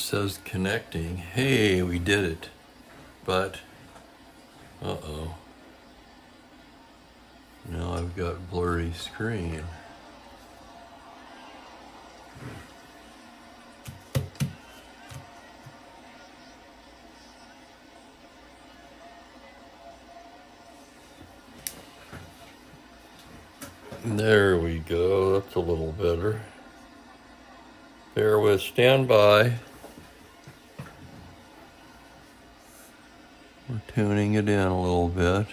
says connecting. Hey, we did it. But, uh-oh. Now I've got blurry screen. There we go. That's a little better. Bear with, stand by. We're tuning it in a little bit.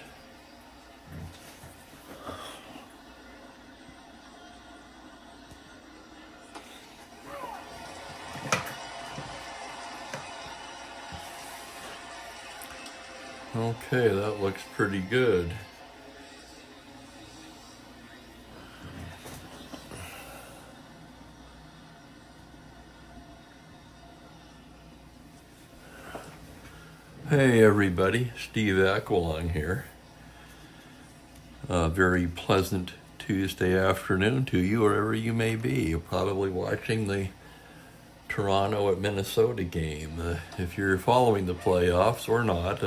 Okay, that looks pretty good. Hey everybody, Steve Aquilong here. A very pleasant Tuesday afternoon to you, wherever you may be. You're probably watching the Toronto at Minnesota game. If you're following the playoffs or not,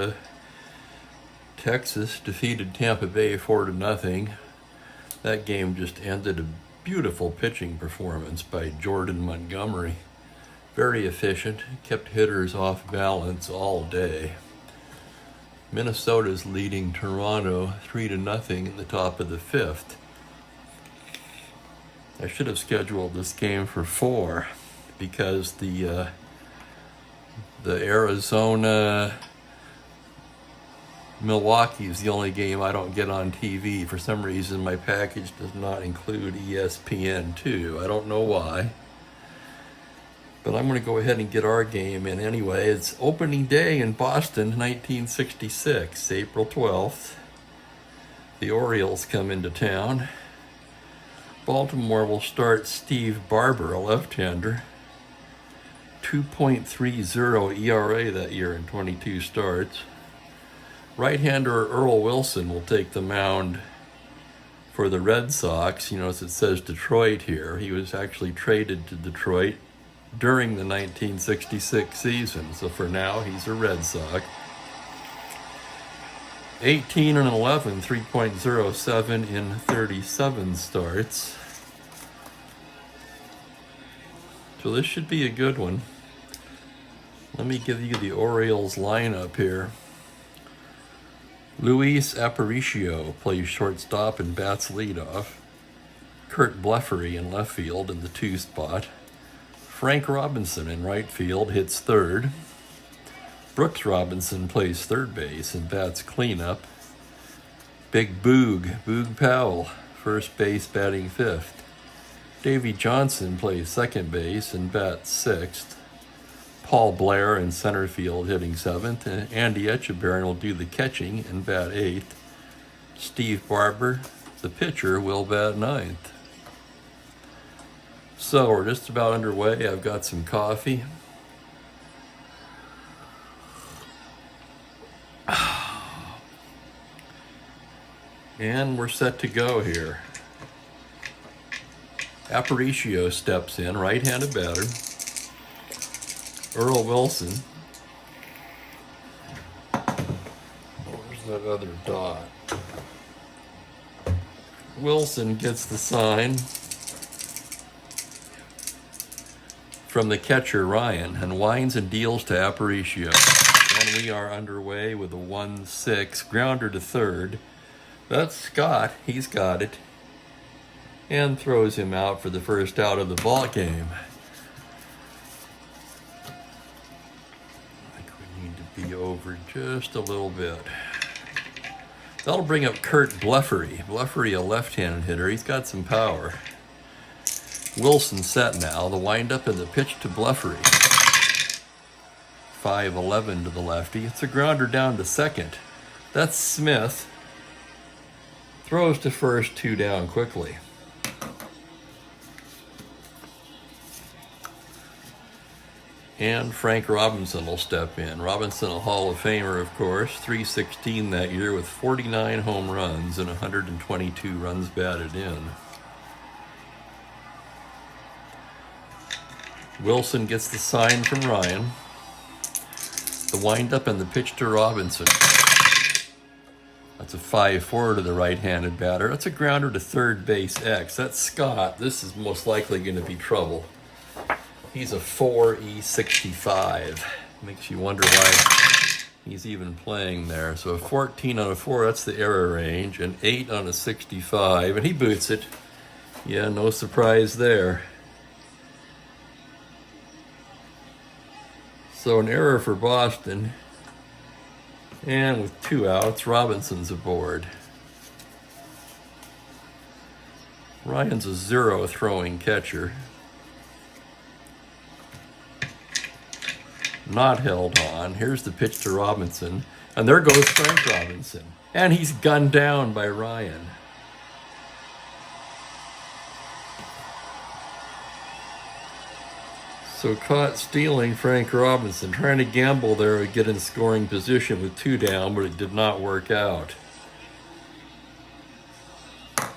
Texas defeated Tampa Bay 4-0. That game just ended a beautiful pitching performance by Jordan Montgomery. Very efficient, kept hitters off balance all day. Minnesota's leading Toronto 3-0 in the top of the fifth. I should have scheduled this game for 4 because the Arizona Milwaukee is the only game I don't get on TV. For some reason, my package does not include ESPN2. I don't know why. But I'm going to go ahead and get our game in anyway. It's opening day in Boston, 1966, April 12th. The Orioles come into town. Baltimore will start Steve Barber, a left-hander. 2.30 ERA that year in 22 starts. Right-hander Earl Wilson will take the mound for the Red Sox. You notice it says Detroit here. He was actually traded to Detroit during the 1966 season. So for now, he's a Red Sox. 18-11, 3.07 in 37 starts. So this should be a good one. Let me give you the Orioles lineup here. Luis Aparicio plays shortstop and bats leadoff. Kurt Blefary in left field in the 2 spot. Frank Robinson in right field hits third. Brooks Robinson plays third base and bats cleanup. Big Boog Powell, first base batting fifth. Davey Johnson plays second base and bats sixth. Paul Blair in center field hitting seventh. And Andy Etchebarren will do the catching and bat eighth. Steve Barber, the pitcher, will bat ninth. So we're just about underway. I've got some coffee. And we're set to go here. Aparicio steps in, right-handed batter. Earl Wilson. Where's that other dot? Wilson gets the sign from the catcher Ryan and winds and deals to Aparicio. And we are underway with a 1-6 grounder to third. That's Scott, he's got it, and throws him out for the first out of the ball game. I think we need to be over just a little bit. That'll bring up Kurt Blefary. Blefary, a left-handed hitter, he's got some power. Wilson set now, the windup and the pitch to Blefary. 5-11 to the lefty. It's a grounder down to second. That's Smith. Throws to first, 2 down quickly. And Frank Robinson will step in. Robinson, a Hall of Famer, of course. 316 that year with 49 home runs and 122 runs batted in. Wilson gets the sign from Ryan. The windup and the pitch to Robinson. That's a 5-4 to the right-handed batter. That's a grounder to third base X. That's Scott. This is most likely going to be trouble. He's a 4E65. Makes you wonder why he's even playing there. So a 14 on a 4, that's the error range. An 8 on a 65, and he boots it. Yeah, no surprise there. So an error for Boston. And with 2 outs, Robinson's aboard. Ryan's a 0 throwing catcher. Not held on. Here's the pitch to Robinson. And there goes Frank Robinson. And he's gunned down by Ryan. So caught stealing Frank Robinson, trying to gamble there to get in scoring position with 2 down, but it did not work out.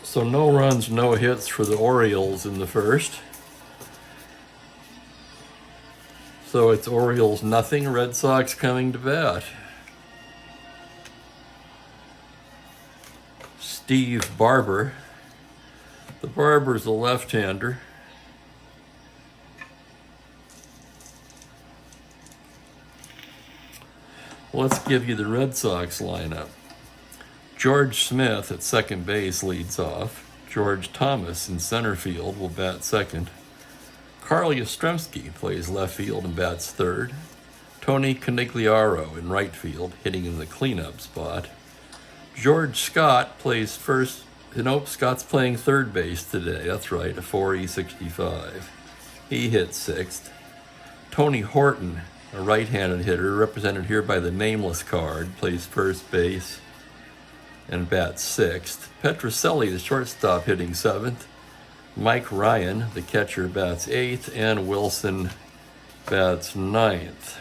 So no runs, no hits for the Orioles in the first. So it's Orioles nothing, Red Sox coming to bat. Steve Barber. The Barber's a left-hander. Let's give you the Red Sox lineup. George Smith at second base leads off. George Thomas in center field will bat second. Carl Yastrzemski plays left field and bats third. Tony Conigliaro in right field, hitting in the cleanup spot. George Scott plays first. Nope, Scott's playing third base today. That's right, a 4E65. He hits sixth. Tony Horton, a right-handed hitter, represented here by the nameless card, plays first base and bats sixth. Petrocelli, the shortstop, hitting seventh. Mike Ryan, the catcher, bats eighth, and Wilson bats ninth.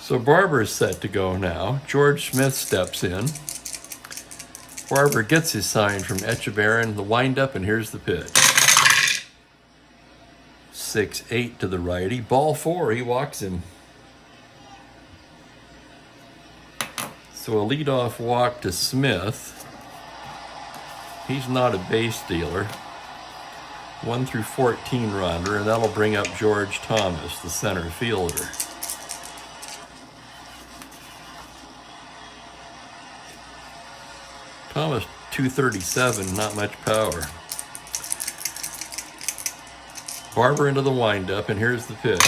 So Barber's set to go now. George Smith steps in. Barber gets his sign from Echeverrin, the windup, and here's the pitch. 6-8 to the righty. Ball 4, he walks him. So a leadoff walk to Smith. He's not a base stealer. 1 through 14 runner, and that'll bring up George Thomas, the center fielder. Thomas, 237, not much power. Barber into the windup, and here's the pitch.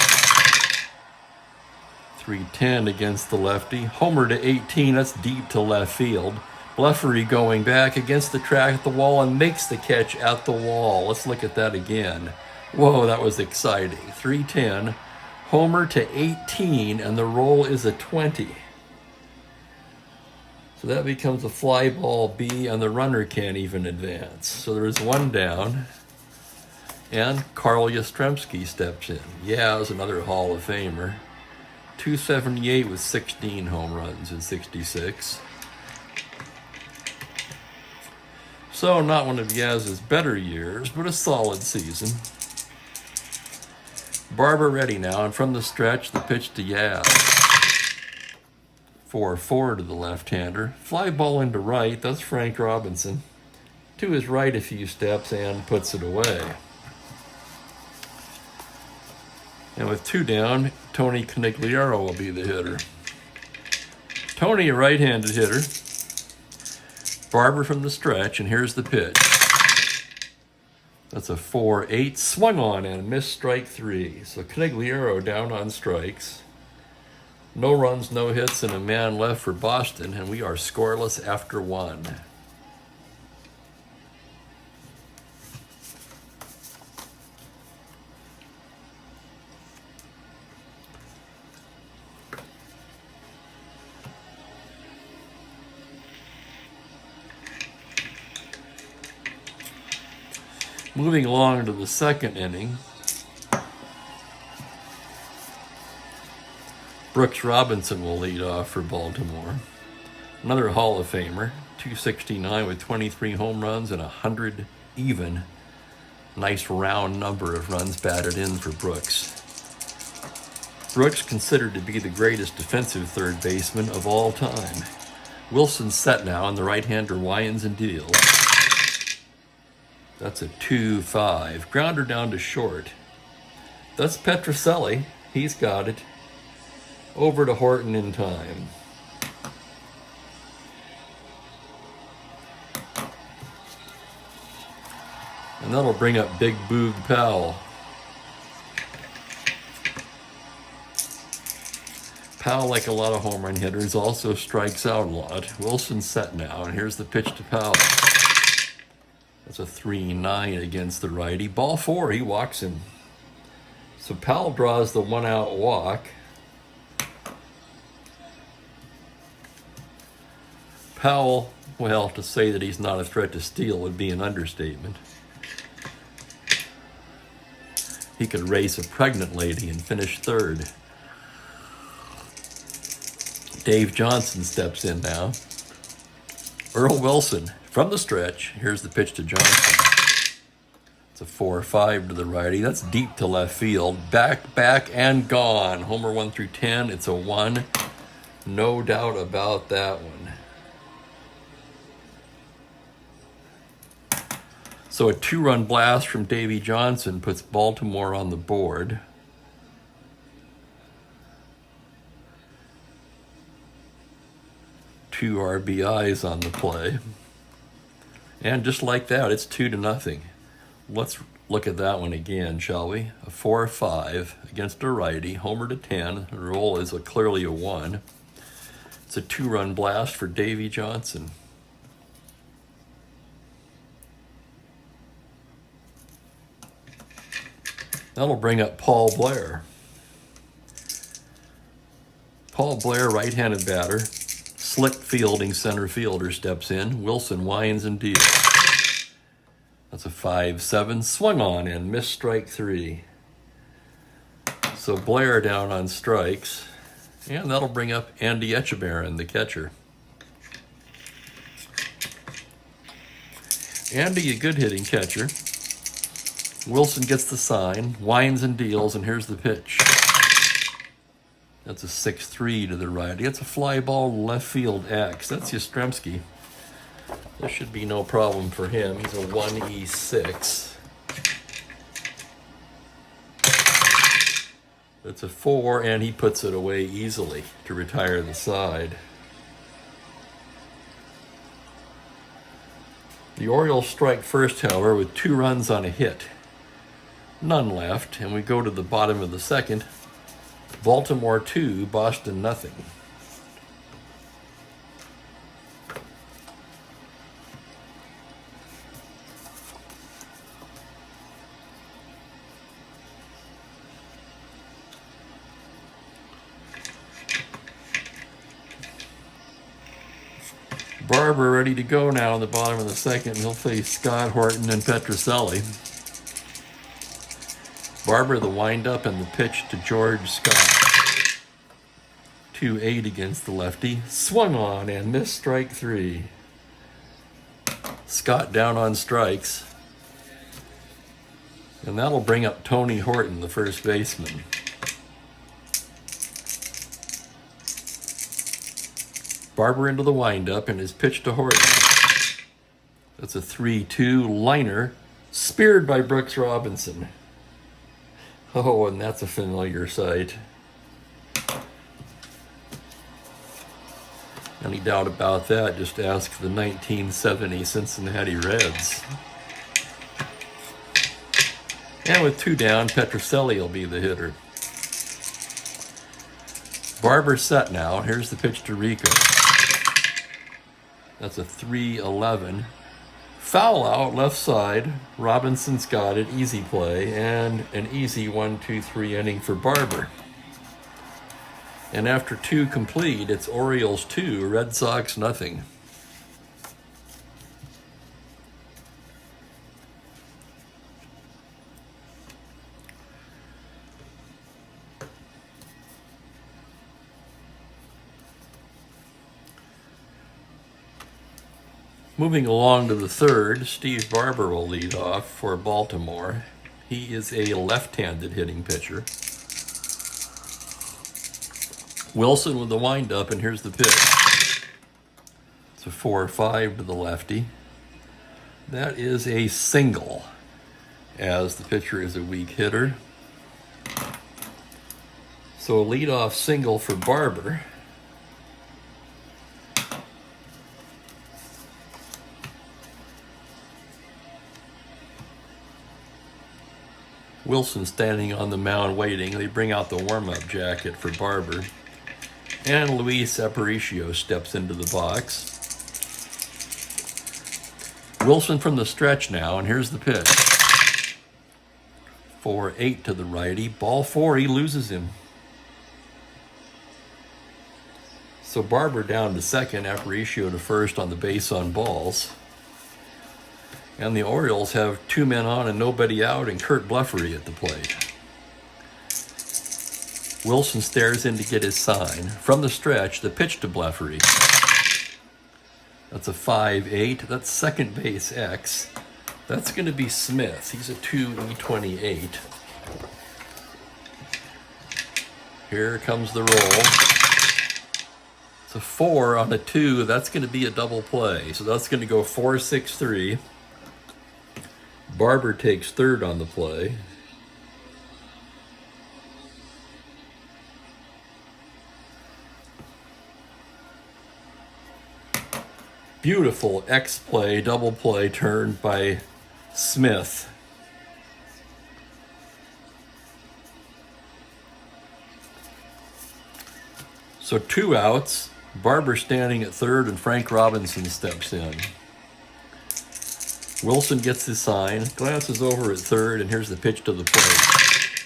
3-10 against the lefty. Homer to 18, that's deep to left field. Bleffery going back against the track at the wall and makes the catch at the wall. Let's look at that again. Whoa, that was exciting. 3-10, Homer to 18, and the roll is a 20. So that becomes a fly ball B, and the runner can't even advance. So there's 1 down. And Carl Yastrzemski steps in. Yeah, it was another Hall of Famer. 278 with 16 home runs in 66. So not one of Yaz's better years, but a solid season. Barber ready now, and from the stretch, the pitch to Yaz. 4-4 to the left-hander. Fly ball into right, that's Frank Robinson. To his right a few steps and puts it away. And with 2 down, Tony Conigliaro will be the hitter. Tony, a right-handed hitter. Barber from the stretch, and here's the pitch. That's a 4-8, swung on and missed strike 3. So Conigliaro down on strikes. No runs, no hits, and a man left for Boston, and we are scoreless after 1. Moving along to the second inning, Brooks Robinson will lead off for Baltimore. Another Hall of Famer, 269 with 23 home runs and 100 even. Nice round number of runs batted in for Brooks. Brooks considered to be the greatest defensive third baseman of all time. Wilson's set now, and the right-hander winds and deals. That's a 2-5. Grounder down to short. That's Petrocelli. He's got it. Over to Horton in time. And that'll bring up Big Boog Powell. Powell, like a lot of home run hitters, also strikes out a lot. Wilson's set now, and here's the pitch to Powell. That's a 3-9 against the righty. Ball 4, he walks him. So Powell draws the 1-out walk. Powell, well, to say that he's not a threat to steal would be an understatement. He could race a pregnant lady and finish third. Dave Johnson steps in now. Earl Wilson from the stretch. Here's the pitch to Johnson. It's a 4-5 to the righty. That's deep to left field. Back, and gone. Homer 1 through 10. It's a 1. No doubt about that one. So a 2-run blast from Davey Johnson puts Baltimore on the board. Two RBIs on the play. And just like that, it's 2-0. Let's look at that one again, shall we? A 4-5 against a righty, homer to 10. The roll is clearly a 1. It's a 2-run blast for Davey Johnson. That'll bring up Paul Blair. Paul Blair, right-handed batter. Slick fielding center fielder steps in. Wilson winds and deals. That's a 5-7. Swung on and missed strike 3. So Blair down on strikes. And that'll bring up Andy Etchebarren, the catcher. Andy, a good hitting catcher. Wilson gets the sign, winds and deals, and here's the pitch. That's a 6-3 to the righty. It's a fly ball left field X. That's Yastrzemski. There should be no problem for him. He's a 1E6. It's a 4, and he puts it away easily to retire the side. The Orioles strike first, however, with 2 runs on a hit. None left, and we go to the bottom of the second. Baltimore 2, Boston nothing. Barber ready to go now in the bottom of the second. He'll face Scott, Horton, and Petrocelli. Barber, the windup, and the pitch to George Scott. 2-8 against the lefty. Swung on and missed strike 3. Scott down on strikes. And that'll bring up Tony Horton, the first baseman. Barber into the windup and his pitch to Horton. That's a 3-2 liner, speared by Brooks Robinson. Oh, and that's a familiar sight. Any doubt about that, just ask the 1970 Cincinnati Reds. And with 2 down, Petrocelli will be the hitter. Barber set now. Here's the pitch to Rico. That's a 3-11. Foul out, left side. Robinson's got it, easy play, and an easy 1-2-3 inning for Barber. And after 2 complete, it's Orioles 2, Red Sox nothing. Moving along to the third, Steve Barber will lead off for Baltimore. He is a left-handed hitting pitcher. Wilson with the windup, and here's the pitch. It's a 4-5 to the lefty. That is a single, as the pitcher is a weak hitter. So a leadoff single for Barber. Wilson standing on the mound waiting. They bring out the warm-up jacket for Barber. And Luis Aparicio steps into the box. Wilson from the stretch now, and here's the pitch. 4-8 to the righty. Ball 4, he loses him. So Barber down to second, Aparicio to first on the base on balls. And the Orioles have 2 men on and nobody out, and Curt Blefary at the plate. Wilson stares in to get his sign. From the stretch, the pitch to Blefary. That's a 5-8. That's second base X. That's going to be Smith. He's a 2E28. Here comes the roll. It's a 4 on a 2. That's going to be a double play. So that's going to go 4-6-3. Barber takes third on the play. Beautiful X play, double play turned by Smith. So 2 outs, Barber standing at third, and Frank Robinson steps in. Wilson gets his sign, glances over at third, and here's the pitch to the plate.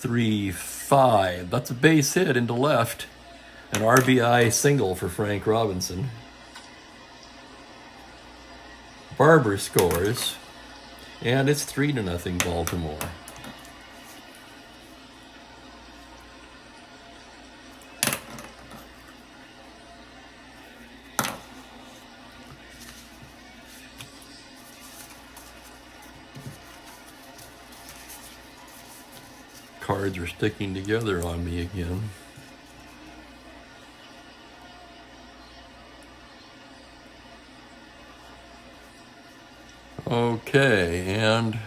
3-5. That's a base hit into left. An RBI single for Frank Robinson. Barber scores, and it's 3-0 Baltimore. Cards are sticking together on me again. Okay, and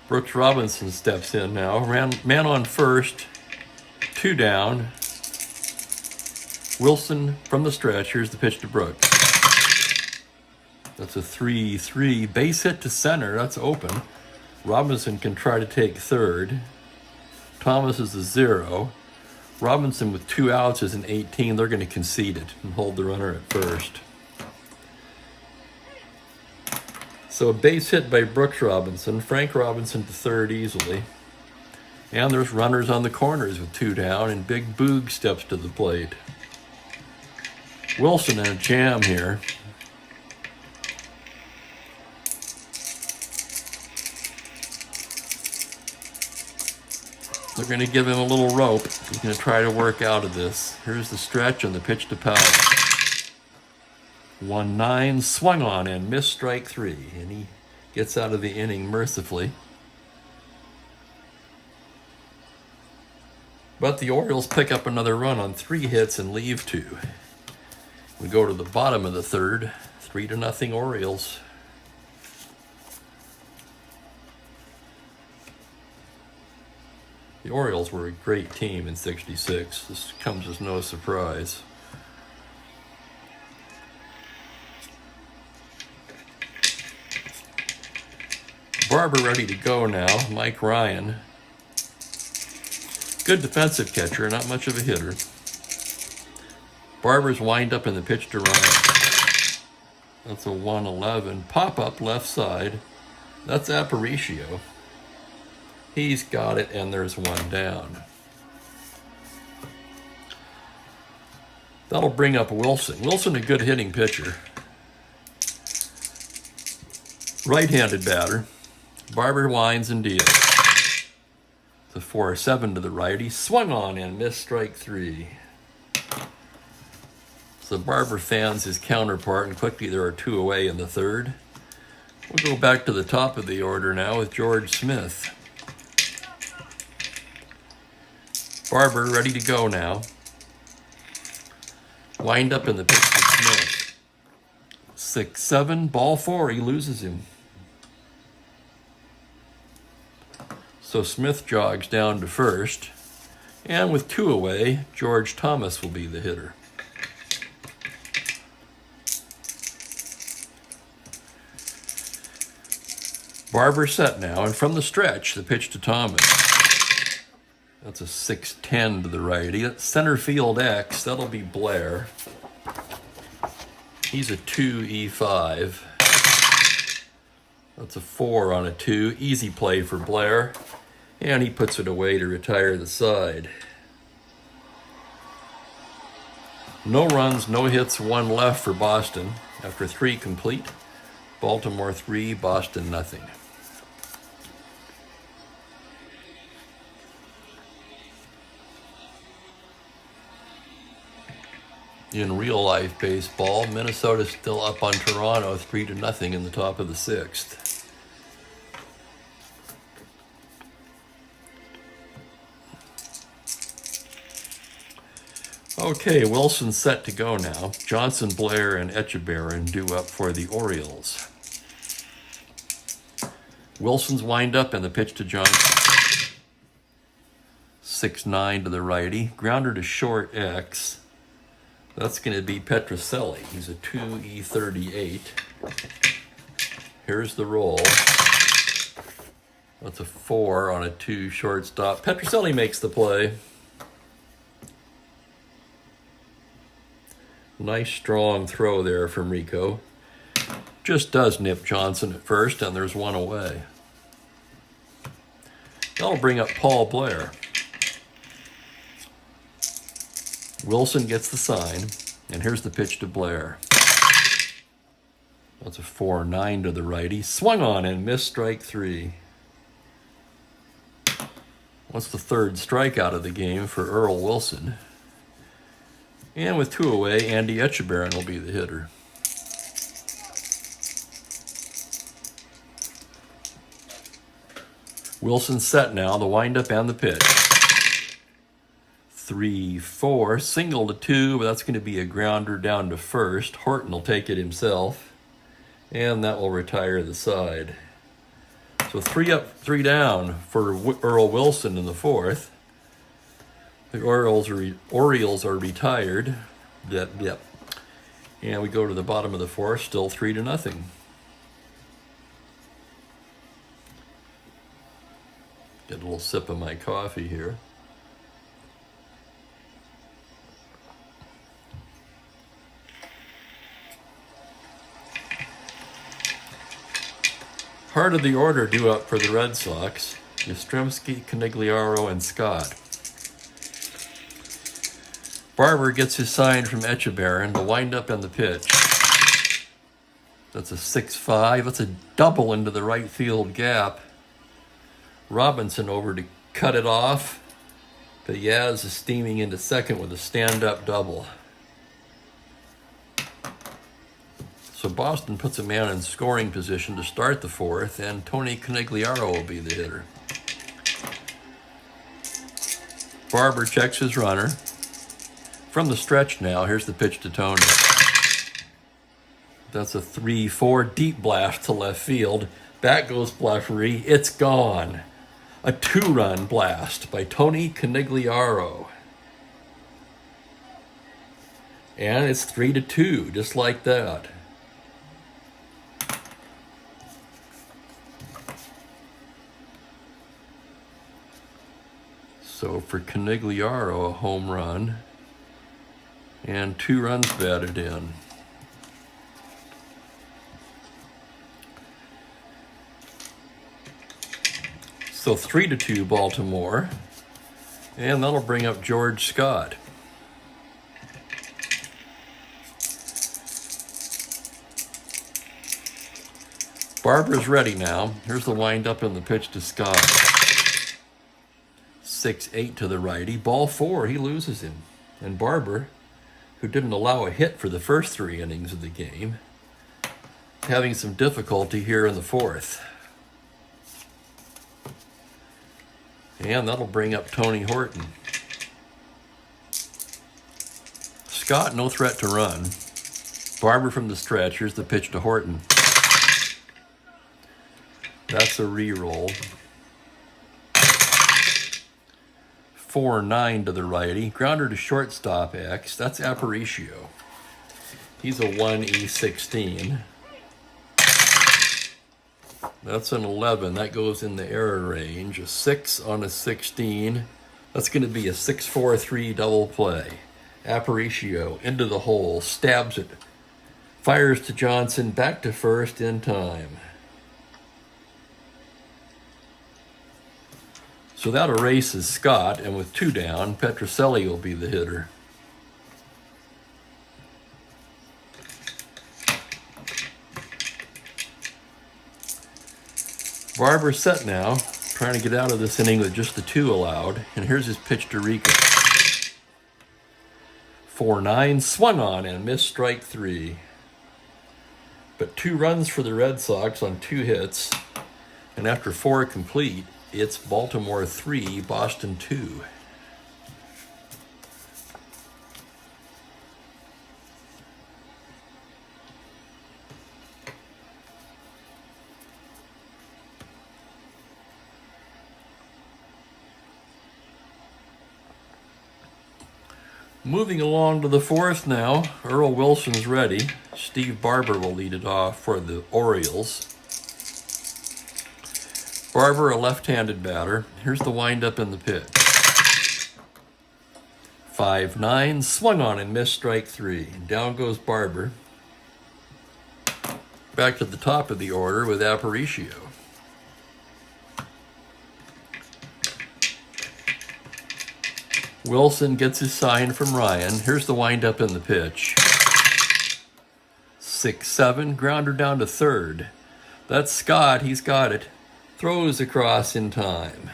Brooks Robinson steps in now. Man on first, 2 down. Wilson from the stretch. Here's the pitch to Brooks. That's a 3-3. Base hit to center. That's open. Robinson can try to take third. Thomas is a 0. Robinson with 2 outs is an 18. They're going to concede it and hold the runner at first. So a base hit by Brooks Robinson. Frank Robinson to third easily. And there's runners on the corners with 2 down, and Big Boog steps to the plate. Wilson in a jam here. They're going to give him a little rope. He's going to try to work out of this. Here's the stretch and the pitch to Powell. 1-9, swung on and missed strike 3. And he gets out of the inning mercifully. But the Orioles pick up another run on 3 hits and leave 2. We go to the bottom of the third. 3-0 Orioles. The Orioles were a great team in '66. This comes as no surprise. Barber ready to go now. Mike Ryan. Good defensive catcher, not much of a hitter. Barber's wind up in the pitch to Ryan. That's a 1-11. Pop up left side. That's Aparicio. He's got it, and there's 1 down. That'll bring up Wilson. Wilson, a good hitting pitcher. Right-handed batter. Barber winds and deals. It's a 4-7 to the righty. Swung on and missed strike 3. So Barber fans his counterpart, and quickly there are 2 away in the 3rd. We'll go back to the top of the order now with George Smith. Barber ready to go now. Wind up in the pitch to Smith. 6-7, ball 4, he loses him. So Smith jogs down to first, and with 2 away, George Thomas will be the hitter. Barber set now, and from the stretch, the pitch to Thomas. That's a 6-10 to the righty. That's center field X. That'll be Blair. He's a 2-E5. That's a 4 on a 2. Easy play for Blair. And he puts it away to retire the side. No runs, no hits, 1 left for Boston after 3 complete. Baltimore 3, Boston nothing. In real life baseball, Minnesota's still up on Toronto 3-0 in the top of the 6th. Okay, Wilson's set to go now. Johnson, Blair, and Echeverren due up for the Orioles. Wilson's wind up and the pitch to Johnson. 6-9 to the righty. Grounder to short X. That's going to be Petrocelli. He's a 2-E38. Here's the roll. That's a 4 on a 2 shortstop. Petrocelli makes the play. Nice strong throw there from Rico. Just does nip Johnson at first, and there's 1 away. That'll bring up Paul Blair. Wilson gets the sign, and here's the pitch to Blair. That's a 4-9 to the righty. Swung on and missed strike 3. What's the 3rd strikeout of the game for Earl Wilson? And with 2 away, Andy Echeverren will be the hitter. Wilson set now, the windup and the pitch. 3-4, single to 2, but that's going to be a grounder down to first. Horton will take it himself, and that will retire the side. So 3 up, 3 down for Earl Wilson in the 4th. The Orioles are retired. Yep. And we go to the bottom of the 4th, still 3-0. Get a little sip of my coffee here. Heart of the order due up for the Red Sox. Yastrzemski, Conigliaro, and Scott. Barber gets his sign from Echeverren, the windup and the pitch. That's a 6-5. That's a double into the right field gap. Robinson over to cut it off, but Yaz is steaming into second with a stand-up double. So Boston puts a man in scoring position to start the 4th, and Tony Conigliaro will be the hitter. Barber checks his runner. From the stretch now, here's the pitch to Tony. That's a 3-4 deep blast to left field. Back goes Bleffery. It's gone. A 2-run blast by Tony Conigliaro. And it's 3-2, just like that. So for Conigliaro, a home run. And 2 runs batted in. So 3-2 Baltimore. And that'll bring up George Scott. Barber's ready now. Here's the windup and the pitch to Scott. 6-8 to the righty. Ball 4, he loses him. And Barber who didn't allow a hit for the first 3 innings of the game, having some difficulty here in the 4th. And that'll bring up Tony Horton. Scott, no threat to run. Barber from the stretch. Here's the pitch to Horton. That's a re-roll. 4-9 to the righty. Grounder to shortstop X. That's Aparicio. He's a 1E16. That's an 11. That goes in the error range. A 6 on a 16. That's going to be a 6-4-3 double play. Aparicio into the hole. Stabs it. Fires to Johnson. Back to first in time. So that erases Scott, and with 2 down, Petrocelli will be the hitter. Barber set now, trying to get out of this inning with just the 2 allowed, and here's his pitch to Rico. 4-9, swung on and missed strike 3. But 2 runs for the Red Sox on 2 hits, and after 4 complete, it's Baltimore 3, Boston 2. Moving along to the 4th now, Earl Wilson's ready. Steve Barber will lead it off for the Orioles. Barber, a left-handed batter. Here's the windup in the pitch. 5-9, swung on and missed strike 3. Down goes Barber. Back to the top of the order with Aparicio. Wilson gets his sign from Ryan. Here's the windup in the pitch. 6-7, grounder down to third. That's Scott, he's got it. Throws across in time.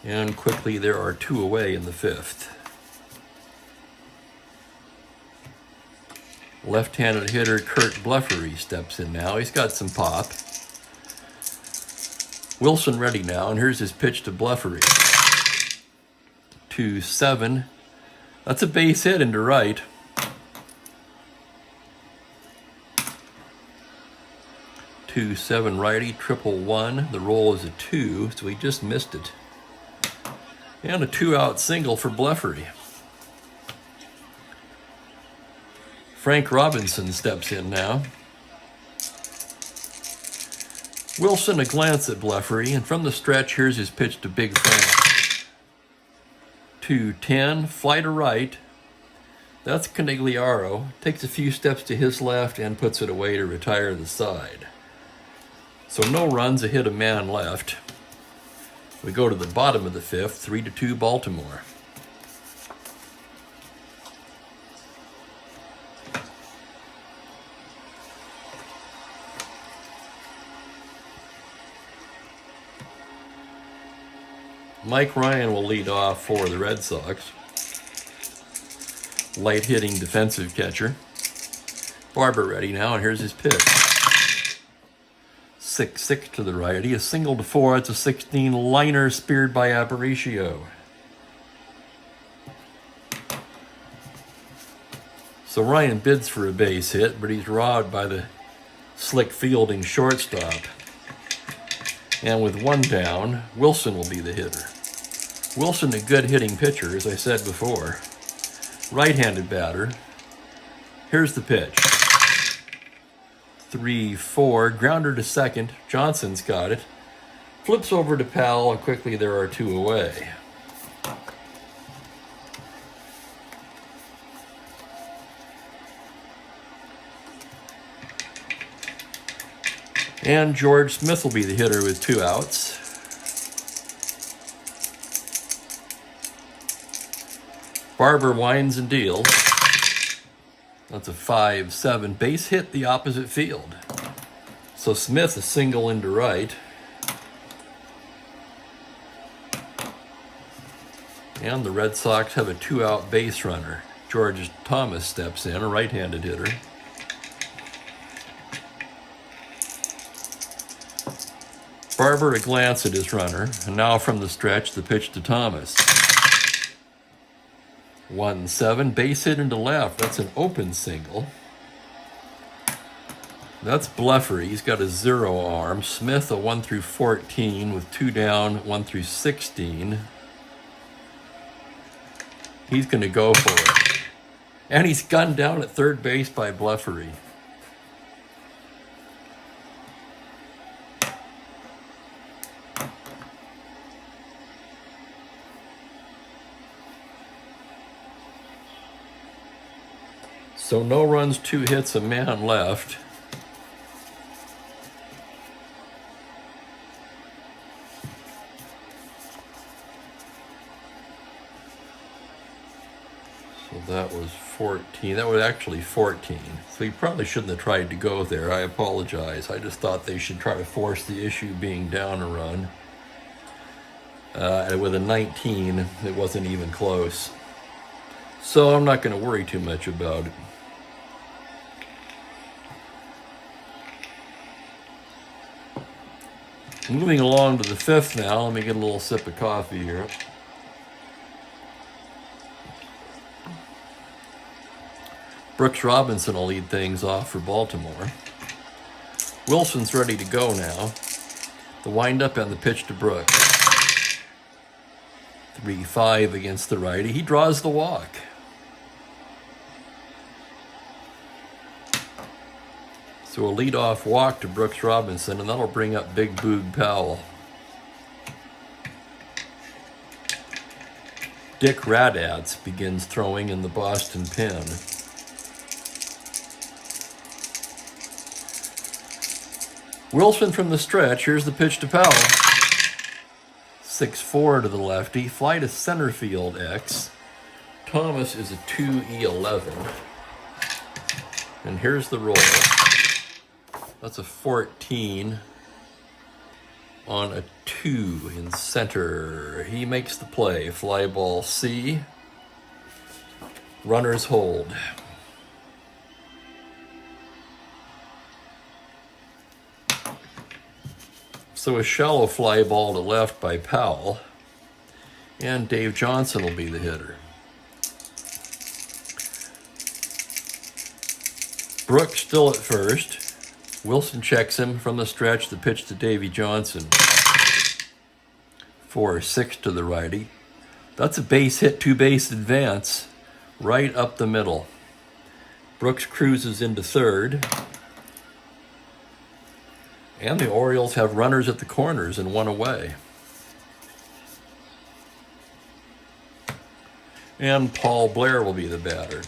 And quickly there are 2 away in the 5th. Left-handed hitter Kurt Bleffery steps in now. He's got some pop. Wilson ready now, and here's his pitch to Bleffery. 2-7. That's a base hit into right. 2-7 righty, 1-1. The roll is a 2, so he just missed it. And a 2-out single for Bleffery. Frank Robinson steps in now. Wilson a glance at Bleffery, and from the stretch, here's his pitch to Big Frank. 2-10, fly to right. That's Canigliaro. Takes a few steps to his left and puts it away to retire the side. So no runs, a hit, a man left. We go to the bottom of the 5th, 3-2 Baltimore. Mike Ryan will lead off for the Red Sox. Light-hitting defensive catcher. Barber ready now, and here's his pitch. 6-6 to the righty, a single to 4. It's a 16 liner speared by Aparicio. So Ryan bids for a base hit, but he's robbed by the slick fielding shortstop. And with 1 down, Wilson will be the hitter. Wilson, a good hitting pitcher, as I said before. Right-handed batter. Here's the pitch. 3-4, grounder to second. Johnson's got it. Flips over to Powell, and quickly there are 2 away. And George Smith will be the hitter with 2 outs. Barber winds and deals. That's a 5-7 base hit the opposite field. So Smith a single into right. And the Red Sox have a 2-out base runner. George Thomas steps in, a right-handed hitter. Barber a glance at his runner, and now from the stretch, the pitch to Thomas. 1-7, base hit into left. That's an open single. That's Bleffer. He's got a 0 arm. Smith a 1-14 with 2 down, 1-16. He's going to go for it. And he's gunned down at third base by Bleffery. So no runs, 2 hits, a man left. So that was 14. That was actually 14. So you probably shouldn't have tried to go there. I apologize. I just thought they should try to force the issue being down a run. And with a 19, it wasn't even close. So I'm not going to worry too much about it. Moving along to the 5th now. Let me get a little sip of coffee here. Brooks Robinson will lead things off for Baltimore. Wilson's ready to go now. The windup and the pitch to Brooks. 3-5 against the righty. He draws the walk. So a leadoff walk to Brooks Robinson, and that'll bring up Big Boog Powell. Dick Raddatz begins throwing in the Boston pen. Wilson from the stretch. Here's the pitch to Powell. 6-4 to the lefty. Fly to center field, X. Thomas is a 2-11. And here's the roll. That's a 14 on a 2 in center. He makes the play. Fly ball C. Runners hold. So a shallow fly ball to left by Powell. And Dave Johnson will be the hitter. Brooks still at first. Wilson checks him from the stretch, the pitch to Davy Johnson. 4-6 to the righty. That's a base hit, 2-base advance, right up the middle. Brooks cruises into third. And the Orioles have runners at the corners and 1 away. And Paul Blair will be the batter.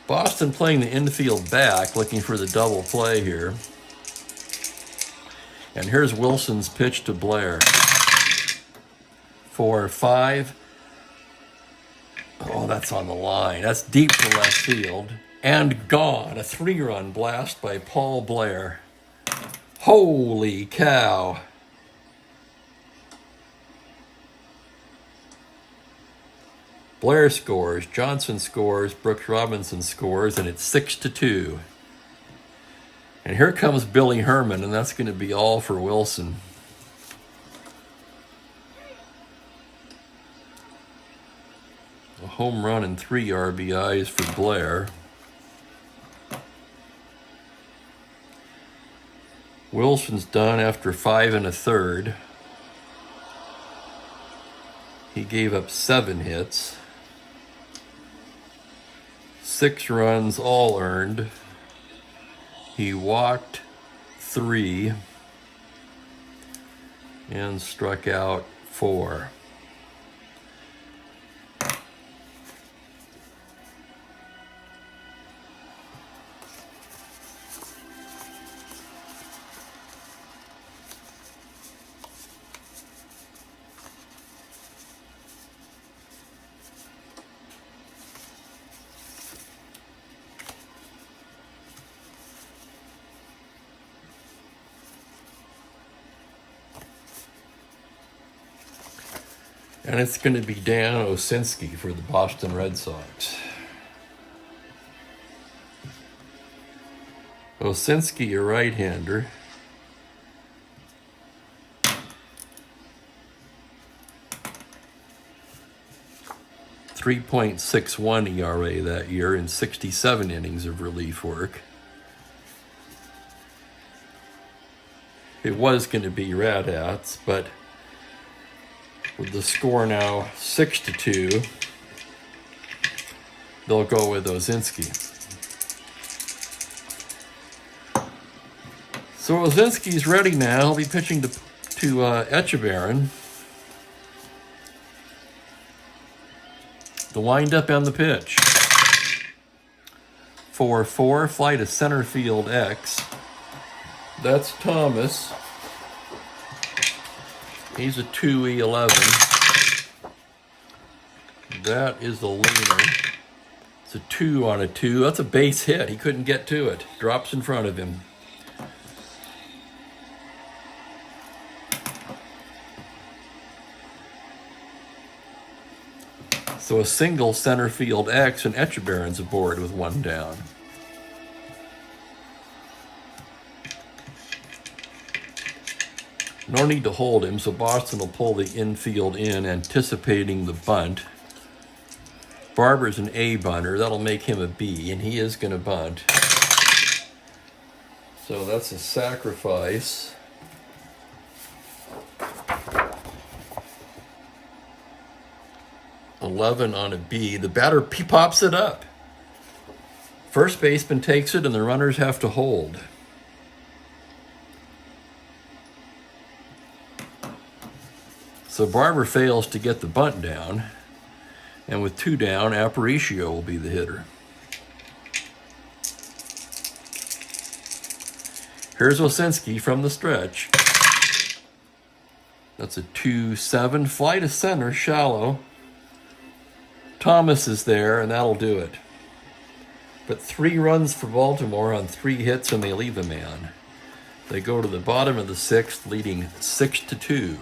Boston playing the infield back, looking for the double play here. And here's Wilson's pitch to Blair. 4-5. Oh, that's on the line. That's deep to left field. And gone. A 3-run blast by Paul Blair. Holy cow. Blair scores, Johnson scores, Brooks Robinson scores, and it's 6-2. And here comes Billy Herman, and that's going to be all for Wilson. A home run and 3 RBIs for Blair. Wilson's done after 5 1/3. He gave up 7 hits. 6 runs, all earned. He walked 3 and struck out 4. And it's going to be Dan Osinski for the Boston Red Sox. Osinski, a right-hander. .61 ERA that year in 67 innings of relief work. It was going to be Rat Hats, but with the score now 6-2, they'll go with Osinski. So Osinski's ready now. He'll be pitching to Echeverren. The windup and the pitch. 4-4, fly to center field X. That's Thomas. He's a 2E11. That is the leaner. It's a 2 on a 2. That's a base hit. He couldn't get to it. Drops in front of him. So a single center field X, and Echeverren's aboard with one down. No need to hold him, so Boston will pull the infield in, anticipating the bunt. Barber's an A bunter. That'll make him a B, and he is going to bunt. So that's a sacrifice. .11 on a B. The batter pops it up. First baseman takes it, and the runners have to hold. So Barber fails to get the bunt down, and with 2 down, Aparicio will be the hitter. Here's Osinski from the stretch. That's a 2-7, fly to center, shallow. Thomas is there, and that'll do it. But 3 runs for Baltimore on 3 hits, and they leave a man. They go to the bottom of the 6th, leading 6-2.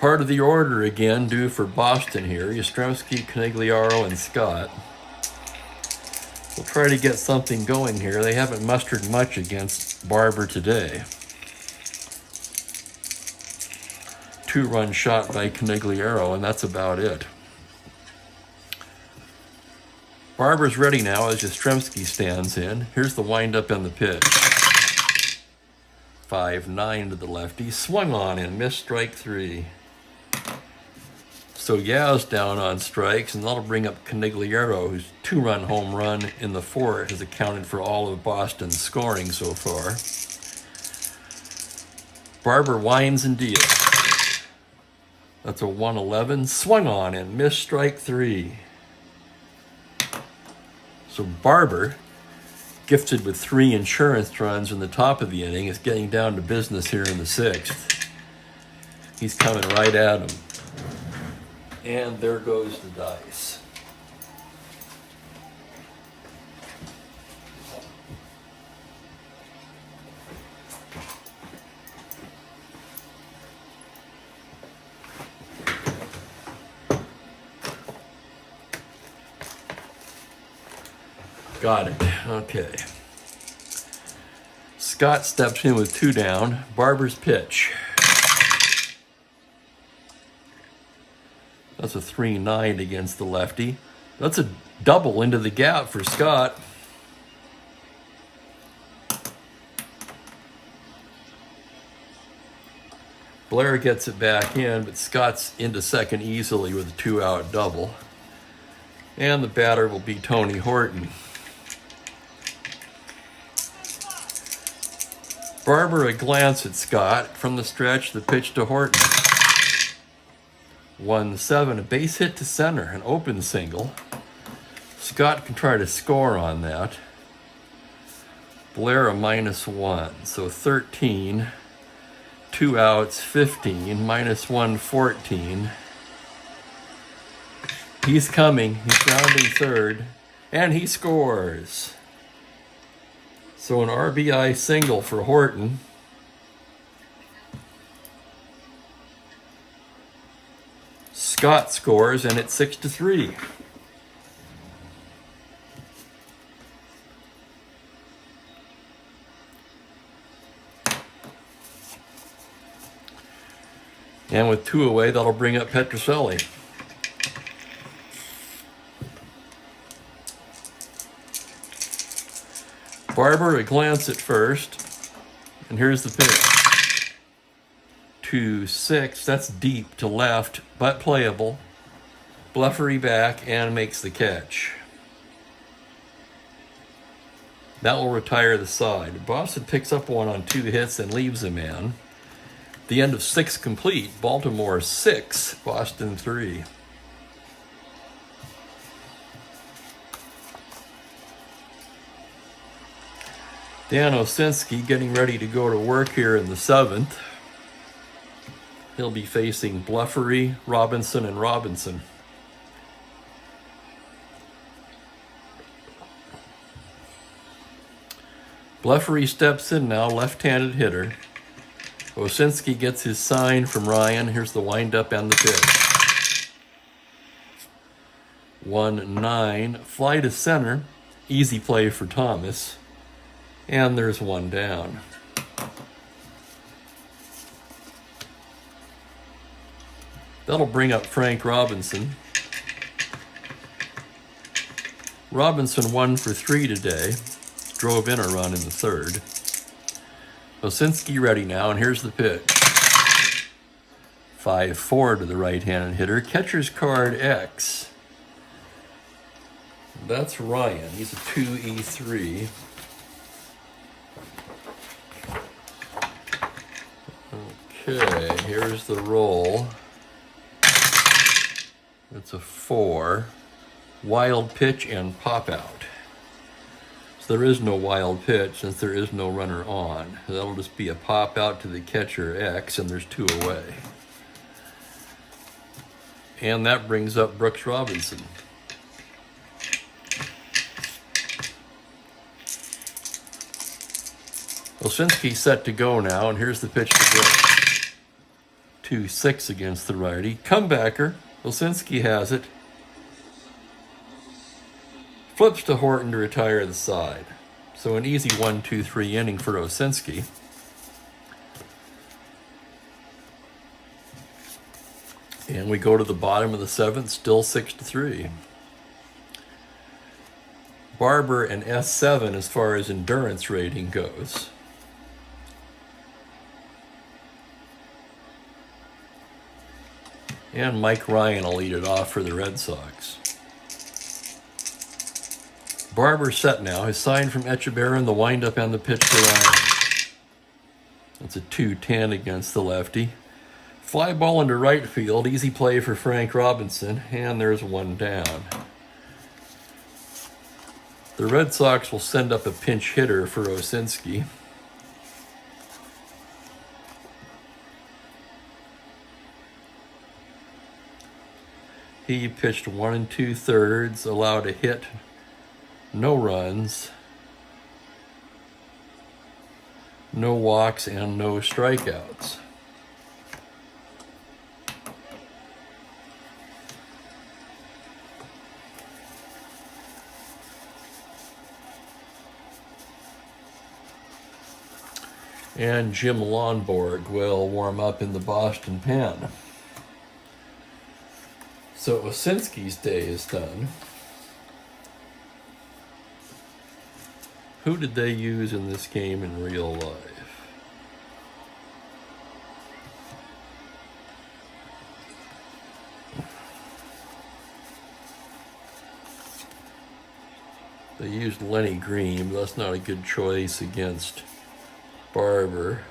Heart of the order again, due for Boston here. Yastrzemski, Conigliaro, and Scott. We'll try to get something going here. They haven't mustered much against Barber today. 2-run shot by Conigliaro, and that's about it. Barber's ready now as Yastrzemski stands in. Here's the windup and the pitch. 5-9 to the lefty. Swung on and missed strike 3. So Yaz down on strikes, and that'll bring up Conigliaro, whose 2-run home run in the 4th has accounted for all of Boston's scoring so far. Barber winds and deals. That's a 1-11. Swung on and missed strike 3. So Barber, gifted with 3 insurance runs in the top of the inning, is getting down to business here in the 6th. He's coming right at him. And there goes the dice. Got it. Okay. Scott steps in with 2 down. Barber's pitch. That's a 3-9 against the lefty. That's a double into the gap for Scott. Blair gets it back in, but Scott's into second easily with a 2-out double. And the batter will be Tony Horton. Barber a glance at Scott. From the stretch, the pitch to Horton. 1-7, a base hit to center, an open single. Scott can try to score on that. Blair a -1, so 13. 2 outs, 15, -1, 14. He's coming, he's rounding third. And he scores. So an RBI single for Horton. Scott scores, and it's 6-3. And with 2 away, that'll bring up Petroselli. Barber a glance at first, and here's the pitch. 2-6, that's deep to left, but playable. Bleffery back and makes the catch. That will retire the side. Boston picks up one on 2 hits and leaves a man. The end of 6 complete. Baltimore 6, Boston 3. Dan Osinski getting ready to go to work here in the 7th. He'll be facing Bleffery, Robinson, and Robinson. Bleffery steps in now, left-handed hitter. Osinski gets his sign from Ryan. Here's the windup and the pitch. 1-9, fly to center. Easy play for Thomas. And there's one down. That'll bring up Frank Robinson. Robinson 1 for 3 today. Drove in a run in the 3rd. Osinski ready now, and here's the pitch. 5-4 to the right-handed hitter. Catcher's card X. That's Ryan. He's a 2E3. Okay, here's the roll. It's a 4. Wild pitch and pop out. So there is no wild pitch since there is no runner on. That'll just be a pop out to the catcher X, and there's 2 away. And that brings up Brooks Robinson. Osinski set to go now, and here's the pitch to Brooks. 2-6 against the righty. Comebacker. Osinski has it. Flips to Horton to retire the side. So an easy 1-2-3 inning for Osinski. And we go to the bottom of the 7th, still 6-3. Barber an S7 as far as endurance rating goes. And Mike Ryan will lead it off for the Red Sox. Barber set now. His sign from Echeverria, the windup and the pitch to Ryan. That's a 2-10 against the lefty. Fly ball into right field. Easy play for Frank Robinson. And there's one down. The Red Sox will send up a pinch hitter for Osinski. He pitched 1 2/3, allowed a hit, no runs, no walks, and no strikeouts. And Jim Lonborg will warm up in the Boston pen. So Osinski's day is done. Who did they use in this game in real life? They used Lenny Green, but that's not a good choice against Barber.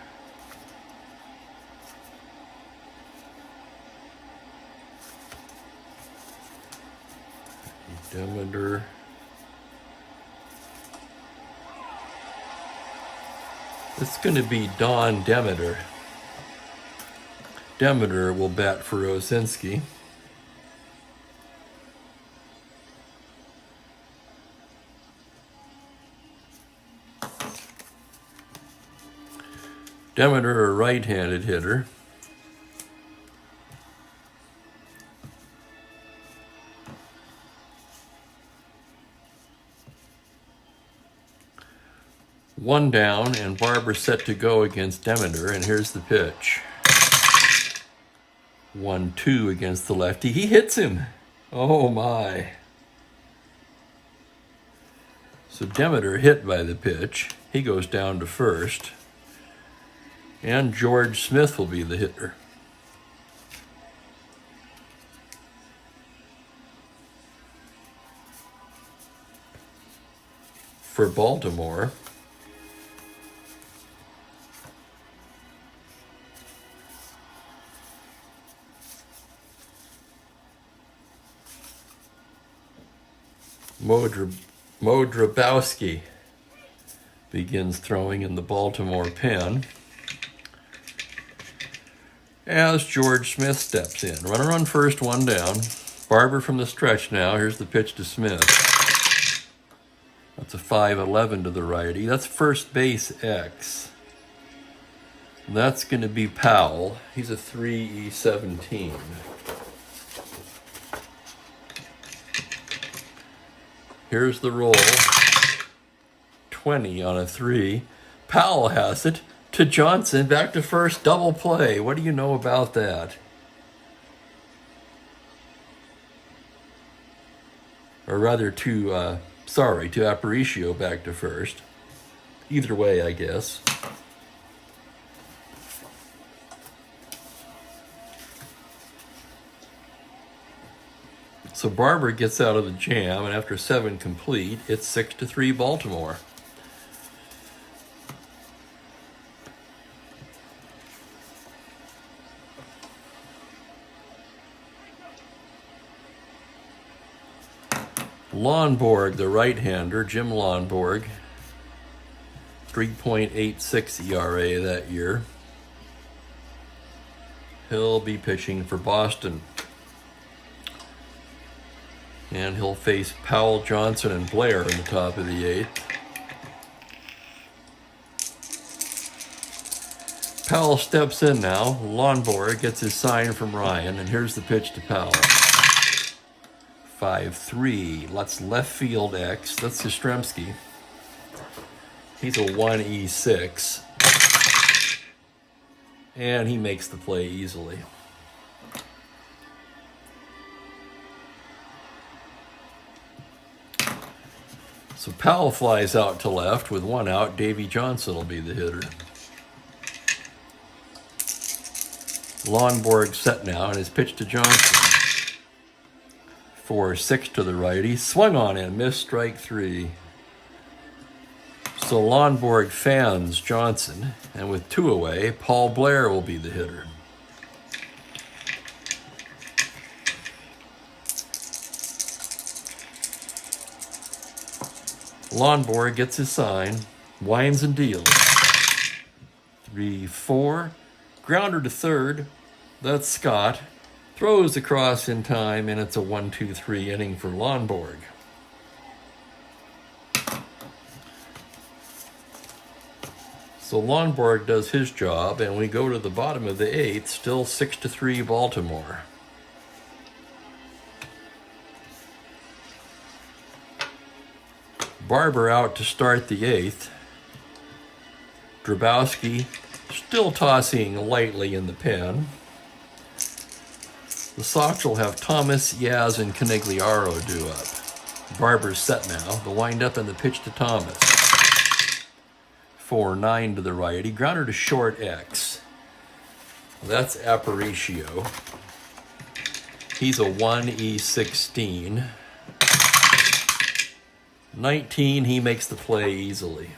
Demeter. It's going to be Don Demeter. Demeter will bat for Osinski. Demeter, a right-handed hitter. One down, and Barber set to go against Demeter, and here's the pitch. 1-2 against the lefty. He hits him. Oh my. So Demeter hit by the pitch. He goes down to first. And George Smith will be the hitter. For Baltimore, Mo Drabowski begins throwing in the Baltimore pen as George Smith steps in. Runner on first, one down. Barber from the stretch now. Here's the pitch to Smith. That's a 5-11 to the righty. That's first base X. That's going to be Powell. He's a 3-17. Here's the roll. 20 on a 3. Powell has it to Johnson, back to first, double play. What do you know about that? Or rather to Aparicio back to first. Either way, I guess. So Barber gets out of the jam, and after 7 complete, it's 6-3 Baltimore. Lonborg, the right-hander, Jim Lonborg, 3.86 ERA that year. He'll be pitching for Boston. And he'll face Powell, Johnson, and Blair in the top of the 8th. Powell steps in now. Lonborg gets his sign from Ryan, and here's the pitch to Powell. 5-3. That's left field X. That's Yastrzemski. He's a 1-E6. And he makes the play easily. So Powell flies out to left with 1 out. Davy Johnson will be the hitter. Lonborg set now, and his pitch to Johnson. 4-6 to the righty. Swung on and missed, strike 3. So Lonborg fans Johnson, and with 2 away, Paul Blair will be the hitter. Lonborg gets his sign, winds and deals. 3-4, grounder to third. That's Scott. Throws across in time, and it's a 1-2-3 inning for Lonborg. So Lonborg does his job, and we go to the bottom of the 8th, still 6-3 Baltimore. Barber out to start the 8th. Drabowski still tossing lightly in the pen. The Sox will have Thomas, Yaz, and Canigliaro due up. Barber's set now. The windup and the pitch to Thomas. 4-9 to the righty. Grounder to short X. That's Aparicio. He's a 1-E16. 19, he makes the play easily.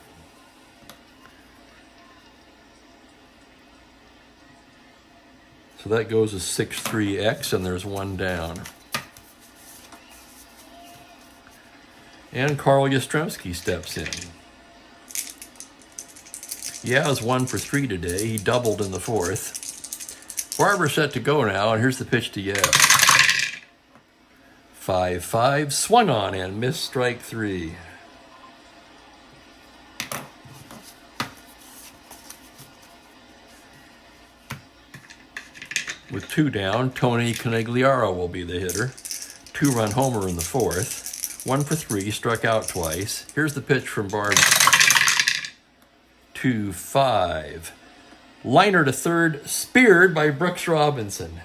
So that goes as 6-3X, and there's 1 down. And Carl Yastrzemski steps in. Yaz 1 for 3 today. He doubled in the 4th. Barber set to go now, and here's the pitch to Yaz. 5-5, swung on and missed, strike 3. With 2 down, Tony Conigliaro will be the hitter. 2-run homer in the 4th. 1 for 3, struck out twice. Here's the pitch from Barber. 2-5. Liner to third, speared by Brooks Robinson.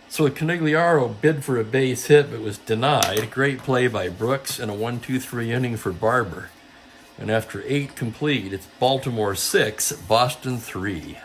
So Conigliaro bid for a base hit but was denied. Great play by Brooks and a 1-2-3 inning for Barber. And after 8 complete, it's Baltimore 6, Boston 3.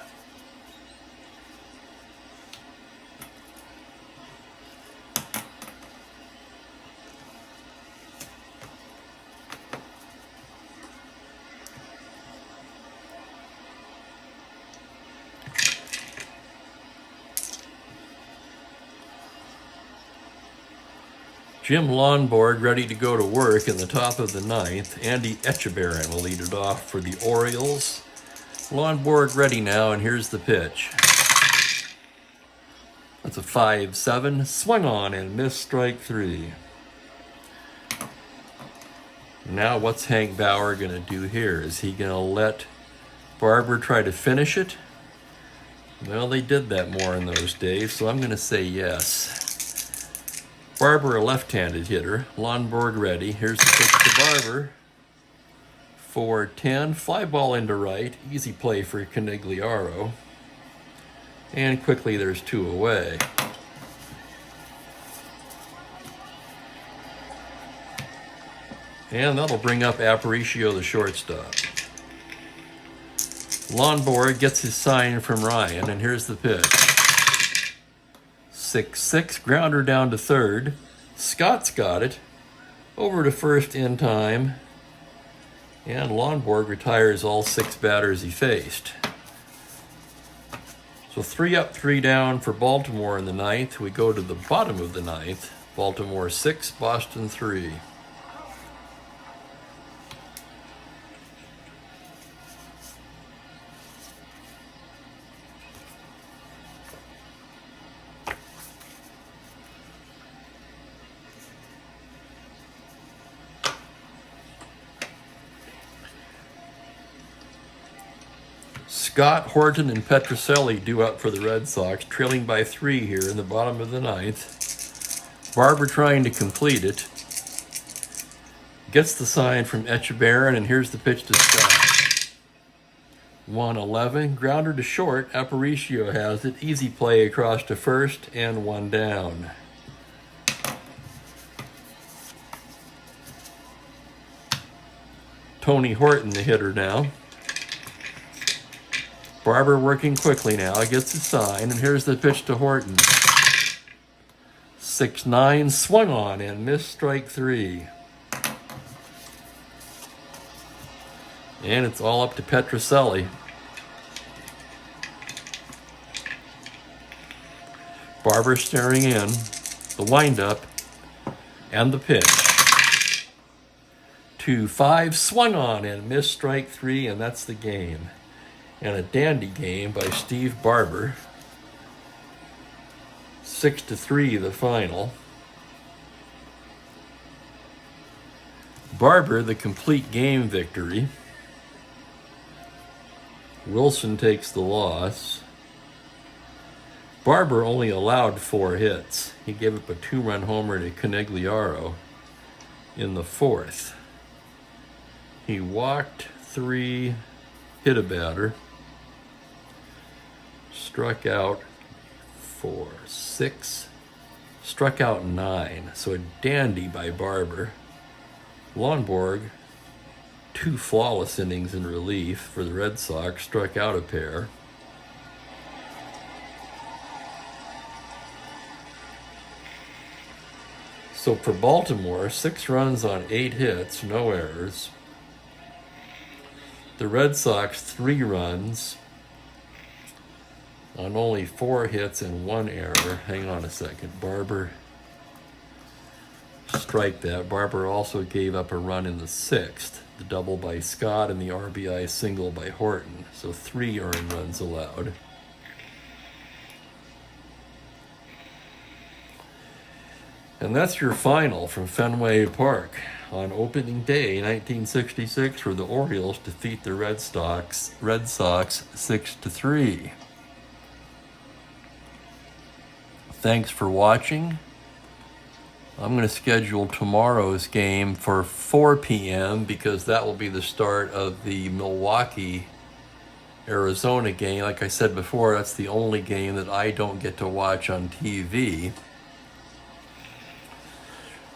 Jim Lonborg ready to go to work in the top of the 9th. Andy Etchebarren will lead it off for the Orioles. Lonborg ready now, and here's the pitch. That's a 5-7. Swung on and missed, strike 3. Now what's Hank Bauer going to do here? Is he going to let Barber try to finish it? Well, they did that more in those days, so I'm going to say yes. Barber, a left-handed hitter. Lonborg ready. Here's the pitch to Barber. 4-10. Fly ball into right. Easy play for Conigliaro. And quickly there's 2 away. And that'll bring up Aparicio, the shortstop. Lonborg gets his sign from Ryan, and here's the pitch. 6-6, grounder down to third. Scott's got it. Over to first in time. And Lonborg retires all 6 batters he faced. So 3 up, 3 down for Baltimore in the 9th. We go to the bottom of the 9th. Baltimore 6, Boston 3. Scott, Horton, and Petrocelli due up for the Red Sox, trailing by 3 here in the bottom of the 9th. Barber trying to complete it. Gets the sign from Etchebarren, and here's the pitch to Scott. 1-11, grounder to short. Aparicio has it. Easy play across to first, and 1 down. Tony Horton, the hitter now. Barber working quickly now, gets the sign, and here's the pitch to Horton. 6-9, swung on and missed, strike 3. And it's all up to Petrocelli. Barber staring in, the windup, and the pitch. 2-5, swung on and missed, strike 3, and that's the game. And a dandy game by Steve Barber. 6-3 the final. Barber, the complete game victory. Wilson takes the loss. Barber only allowed 4 hits. He gave up a 2-run homer to Conigliaro in the 4th. He walked 3, hit a batter. Struck out 4, 6, struck out 9. So a dandy by Barber. Lonborg, 2 flawless innings in relief for the Red Sox, struck out a pair. So for Baltimore, 6 runs on 8 hits, no errors. The Red Sox, 3 runs on only 4 hits and 1 error. Hang on a second. Barber, strike that. Barber also gave up a run in the 6th, the double by Scott and the RBI single by Horton. So 3 earned runs allowed. And that's your final from Fenway Park on opening day 1966, where the Orioles defeat the Red Sox 6-3. Thanks for watching. I'm going to schedule tomorrow's game for 4 p.m. because that will be the start of the Milwaukee, Arizona game. Like I said before, that's the only game that I don't get to watch on TV.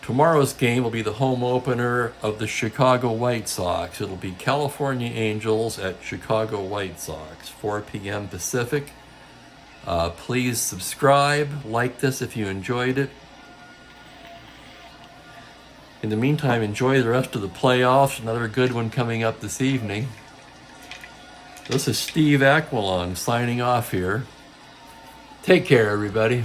Tomorrow's game will be the home opener of the Chicago White Sox. It'll be California Angels at Chicago White Sox, 4 p.m. Pacific. Please subscribe, like this if you enjoyed it. In the meantime, enjoy the rest of the playoffs. Another good one coming up this evening. This is Steve Aquilon signing off here. Take care, everybody.